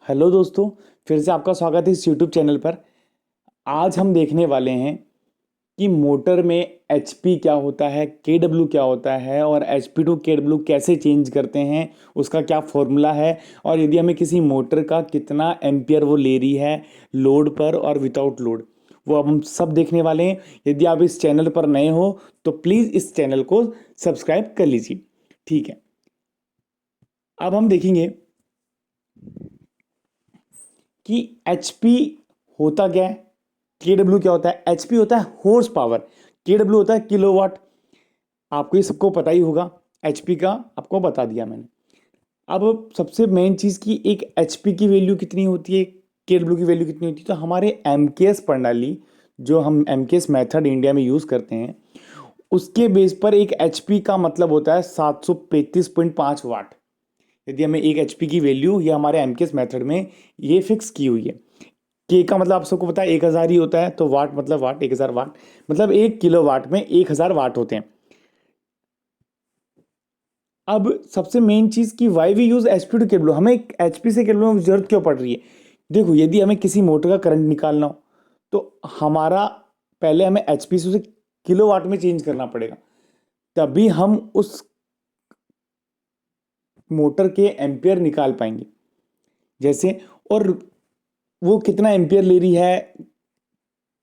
Hello दोस्तों। फिर से आपका स्वागत है इस यूट्यूब चैनल पर। आज हम देखने वाले हैं कि मोटर में एचपी क्या होता है, केडब्ल्यू क्या होता है और एचपी टू केडब्ल्यू कैसे चेंज करते हैं, उसका क्या फॉर्मूला है और यदि हमें किसी मोटर का कितना एम्पियर वो ले रही है लोड पर और विदाउट लोड, वो अब हम सब देखने वाले हैं। यदि आप इस चैनल पर नए हो तो प्लीज़ इस चैनल को सब्सक्राइब कर लीजिए। ठीक है, अब हम देखेंगे कि एचपी होता क्या है, केडब्ल्यू क्या होता है। एचपी होता है हॉर्स पावर, केडब्ल्यू होता है किलोवाट। आपको ये सबको पता ही होगा, एचपी का आपको बता दिया मैंने। अब सबसे मेन चीज़ की एक एचपी की वैल्यू कितनी होती है, केडब्ल्यू की वैल्यू कितनी होती है, तो हमारे एमकेएस प्रणाली, जो हम एमकेएस मेथड इंडिया में यूज़ करते हैं, उसके बेस पर एक एचपी का मतलब होता है 735.5 वाट। यदि हमें एक एचपी की वैल्यू, ये हमारे एमकेएस मेथड में ये फिक्स की हुई है। के का मतलब आप सबको पता है 1000 ही होता है, तो वाट मतलब वाट, 1000 वाट मतलब 1 किलो वाट में 1000 वाट होते हैं। अब सबसे मेन चीज की why we use HP to cable, हमें एचपी से केबल में जरूरत क्यों पड़ रही है। देखो, यदि हमें किसी मोटर का करंट निकालना हो तो हमारा पहले हमें एचपी से उसे किलोवाट में चेंज करना पड़ेगा, तभी हम उस मोटर के एम्पियर निकाल पाएंगे। जैसे, और वो कितना एम्पियर ले रही है,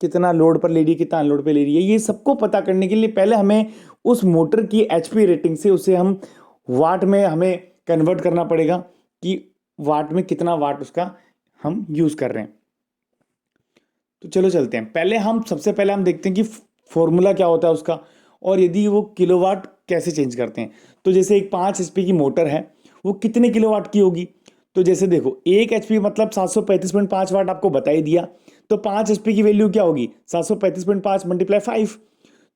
कितना लोड पर ले रही है, कितना अनलोड पे ले रही है, ये सबको पता करने के लिए पहले हमें उस मोटर की एचपी रेटिंग से उसे हम वाट में हमें कन्वर्ट करना पड़ेगा कि वाट में कितना वाट उसका हम यूज कर रहे हैं। तो चलो चलते हैं, पहले हम सबसे पहले हम देखते हैं कि फॉर्मूला क्या होता है उसका, और यदि वो किलोवाट कैसे चेंज करते हैं। तो जैसे एक 5 एचपी की मोटर है, वो कितने किलोवाट की होगी। तो जैसे देखो, 1 एचपी मतलब 735.5 वाट आपको बता ही दिया। तो 5 एचपी की वैल्यू क्या होगी, 735.5 मल्टीप्लाई 5।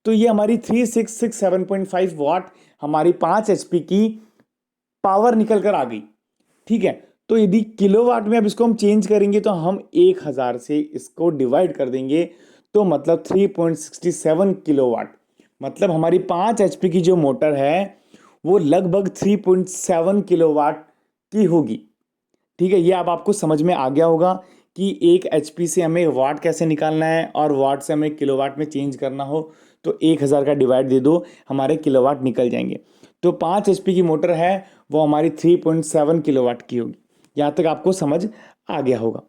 तो ये हमारी 3667.5 वाट हमारी 5 एचपी की पावर निकल कर आ गई। ठीक है, तो यदि किलोवाट में अब इसको हम चेंज करेंगे तो हम 1000 से इसको डिवाइड कर देंगे, तो मतलब 3.67 किलोवाट। मतलब हमारी 5 एचपी की जो मोटर है वो लगभग 3.7 किलोवाट की होगी। ठीक है, ये अब आपको समझ में आ गया होगा कि एक एचपी से हमें वाट कैसे निकालना है और वाट से हमें किलोवाट में चेंज करना हो तो 1000 का डिवाइड दे दो, हमारे किलोवाट निकल जाएंगे। तो 5 एचपी की मोटर है वो हमारी 3.7 किलोवाट की होगी। यहाँ तक आपको समझ आ गया होगा।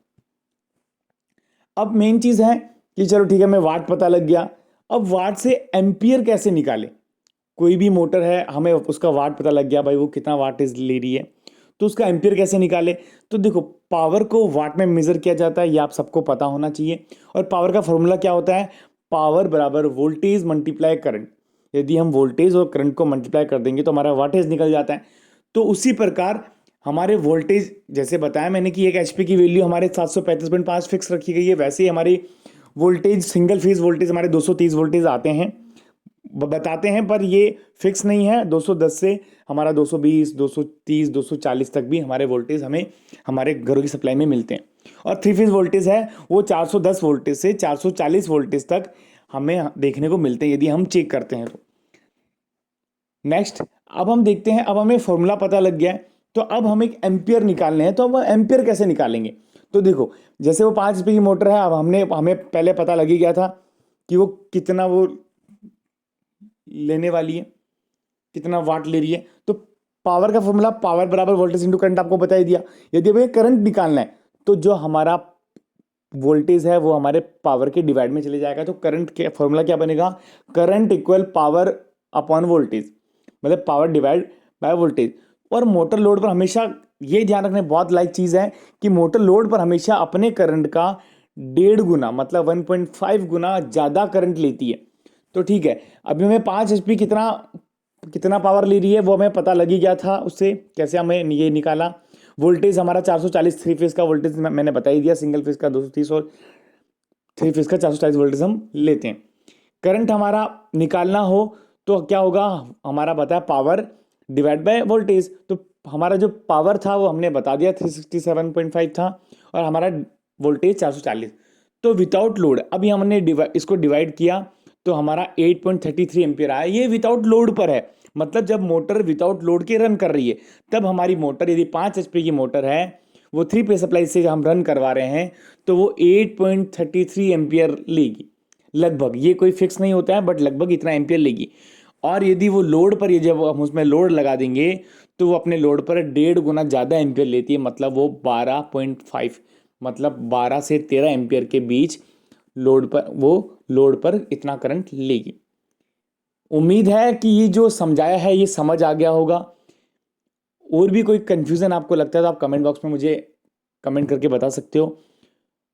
अब मेन चीज़ है कि चलो ठीक है, हमें वाट पता लग गया। अब वाट से एम्पियर कैसे निकाले। कोई भी मोटर है, हमें उसका वाट पता लग गया, भाई वो कितना वाट इज ले रही है, तो उसका एम्पियर कैसे निकाले। तो देखो, पावर को वाट में मेजर किया जाता है, ये आप सबको पता होना चाहिए। और पावर का फॉर्मूला क्या होता है, पावर बराबर वोल्टेज मल्टीप्लाई करंट। यदि हम वोल्टेज और करंट को मल्टीप्लाई कर देंगे तो हमारा वाटेज निकल जाता है। तो उसी प्रकार हमारे वोल्टेज, जैसे बताया मैंने कि एक एचपी की वैल्यू हमारे 735.5 फिक्स रखी गई है, वैसे ही हमारी वोल्टेज, सिंगल फेज वोल्टेज हमारे 230 वोल्टेज आते हैं, बताते हैं, पर ये फिक्स नहीं है। 210 से हमारा 220, 230, 240 तक भी हमारे वोल्टेज हमें हमारे घरों की सप्लाई में मिलते हैं। और थ्री फेज वोल्टेज है वो 410 वोल्टेज से 440 वोल्टेज तक हमें देखने को मिलते हैं यदि हम चेक करते हैं तो। नेक्स्ट, अब हम देखते हैं, अब हमें फॉर्मूला पता लग गया है, तो अब हम एक एम्पियर निकालने हैं, तो हम एम्पियर कैसे निकालेंगे। तो देखो, जैसे वो 5 रुपए की मोटर है, अब हमें पहले पता लग ही गया था कि वो कितना वो लेने वाली है, कितना वाट ले रही है। तो पावर का फॉर्मूला पावर बराबर वोल्टेज इंटू करंट आपको बता ही दिया। यदि हमें करंट निकालना है तो जो हमारा वोल्टेज है वो हमारे पावर के डिवाइड में चले जाएगा। तो करंट के फॉर्मूला क्या बनेगा, current equal power upon voltage, मतलब पावर डिवाइड बाय वोल्टेज। और मोटर लोड पर हमेशा ये ध्यान रखने बहुत लायक चीज है कि मोटर लोड पर हमेशा अपने करंट का 1.5 गुना मतलब 1.5 गुना ज्यादा करंट लेती है। तो ठीक है, अभी हमें 5 एचपी कितना कितना पावर ले रही है वो हमें पता लग ही गया था। उससे कैसे हमें ये निकाला, वोल्टेज हमारा 440 थ्री फेज का वोल्टेज मैंने बता ही दिया, सिंगल फेज का 230 और थ्री फेज का 440 वोल्टेज हम लेते हैं। करंट हमारा निकालना हो तो क्या होगा, हमारा बताया पावर डिवाइड बाय वोल्टेज। तो हमारा जो पावर था वो हमने बता दिया 367.5 था, और हमारा वोल्टेज 440। तो विदाउट लोड अभी हमने इसको डिवाइड किया तो हमारा 8.33 एम्पियर आया। ये विदाउट लोड पर है, मतलब जब मोटर विदाउट लोड के रन कर रही है तब हमारी मोटर, यदि 5 एचपी की मोटर है, वो 3 फेज सप्लाई से हम रन करवा रहे हैं तो वो 8.33 एम्पियर लेगी लगभग। ये कोई फिक्स नहीं होता है बट लगभग इतना एम्पियर लेगी। और यदि वो लोड पर, ये जब हम उसमें लोड लगा देंगे तो वो अपने लोड पर 1.5 गुना ज़्यादा एम्पियर लेती है, मतलब वो 12.5, मतलब 12 से 13 एम्पियर के बीच लोड पर इतना करंट लेगी। उम्मीद है कि ये जो समझाया है ये समझ आ गया होगा। और भी कोई कंफ्यूजन आपको लगता है तो आप कमेंट बॉक्स में मुझे कमेंट करके बता सकते हो।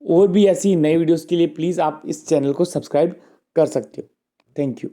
और भी ऐसी नई वीडियोस के लिए प्लीज़ आप इस चैनल को सब्सक्राइब कर सकते हो। Thank you.